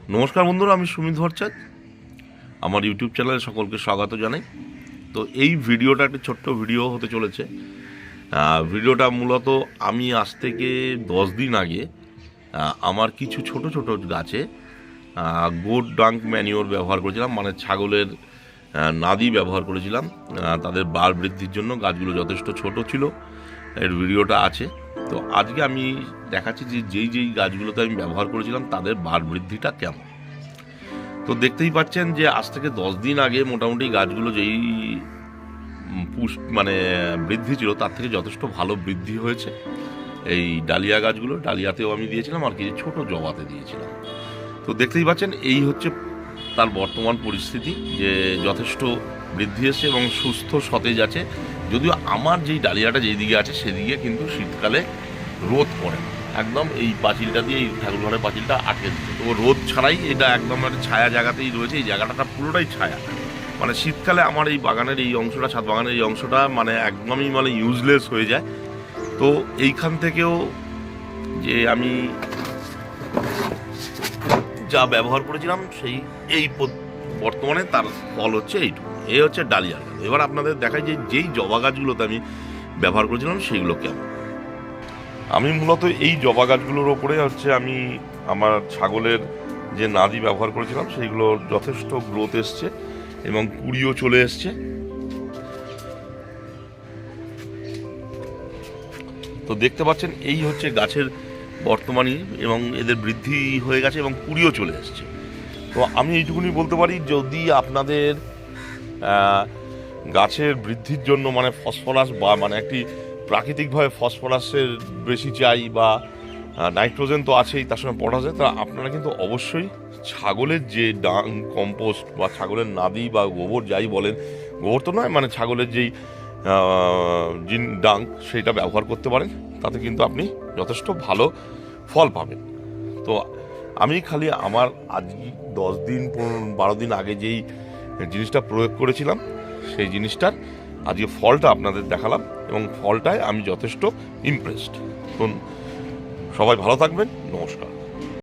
নমস্কার বন্ধুরা, আমি সুমিত ভট্টাচার্য। আমার ইউটিউব চ্যানেলে সকলকে স্বাগত জানাই। তো এই ভিডিওটা একটা ছোট্ট ভিডিও হতে চলেছে। ভিডিওটা মূলত আমি আজ থেকে 10 দিন আগে আমার কিছু ছোট ছোট গাছে গোট ডাঙ্ক ম্যানিওর ব্যবহার করেছিলাম, মানে ছাগলের নাদি ব্যবহার করেছিলাম তাদের বার বৃদ্ধির জন্য। গাছগুলো যথেষ্ট ছোট ছিল, এর ভিডিওটা আছে। তো আজকে আমি দেখাচ্ছি যে যেই গাছগুলোতে আমি ব্যবহার করেছিলাম তাদের বার বৃদ্ধিটা কেমন। তো দেখতেই পাচ্ছেন যে আজ থেকে 10 দিন আগে মোটামুটি গাছগুলো যেই মানে বৃদ্ধি ছিল তার থেকে যথেষ্ট ভালো বৃদ্ধি হয়েছে। এই ডালিয়া গাছগুলো, ডালিয়াতেও আমি দিয়েছিলাম আর কিছু ছোট জবাতে দিয়েছিলাম। তো দেখতেই পাচ্ছেন এই হচ্ছে তার বর্তমান পরিস্থিতি, যে যথেষ্ট বৃদ্ধি এসছে এবং সুস্থ সতেজ আছে। যদিও আমার যেই ডালিয়াটা যেই দিকে আছে সেদিকে কিন্তু শীতকালে রোদ পড়ে না, একদম এই পাঁচিলটা দিয়ে, এই ঠাকুর ঘরের পাঁচিলটা আটকে দিচ্ছে। তো রোদ ছাড়াই এটা একদম একটা ছায়া জায়গাতেই রয়েছে। এই জায়গাটা পুরোটাই ছায়া, মানে শীতকালে আমার এই বাগানের এই অংশটা, ছাদ বাগানের এই অংশটা মানে একদমই মানে ইউজলেস হয়ে যায়। তো এইখান থেকেও যে আমি যা ব্যবহার করেছিলাম এই বর্তমানে তার ফল হচ্ছে এইটুকু। এই হচ্ছে ডালিয়ার গাছ। এবার আপনাদের দেখাই যে যেই জবা গাছগুলোতে আমি ব্যবহার করেছিলাম সেইগুলো কেমন। আমি মূলত এই জবা গাছগুলোর ওপরে হচ্ছে আমি আমার ছাগলের যে নাদি ব্যবহার করেছিলাম সেইগুলোর যথেষ্ট গ্রোথ এসছে এবং কুড়িও চলে এসছে। তো দেখতে পাচ্ছেন এই হচ্ছে গাছের বর্তমানে, এবং এদের বৃদ্ধি হয়ে গেছে এবং কুড়িও চলে এসছে। তো আমি এইটুকুনি বলতে পারি, যদি আপনাদের গাছের বৃদ্ধির জন্য মানে ফসফরাস বা মানে একটি প্রাকৃতিকভাবে ফসফরাসের বেশি চাই, বা নাইট্রোজেন তো আছেই, তার সঙ্গে পটাশে, তা আপনারা কিন্তু অবশ্যই ছাগলের যে ডাং কম্পোস্ট বা ছাগলের নাদি বা গোবর যাই বলেন, গোবর তো নয়, মানে ছাগলের যেই ডাং সেইটা ব্যবহার করতে পারেন। তাতে কিন্তু আপনি যথেষ্ট ভালো ফল পাবেন। তো আমি খালি আমার আজ 10 দিন 12 দিন আগে যেই জিনিসটা প্রয়োগ করেছিলাম সেই জিনিসটার আজকে ফলটা আপনাদের দেখালাম, এবং ফলটায় আমি যথেষ্ট ইমপ্রেসড। তো সবাই ভালো থাকবেন, নমস্কার।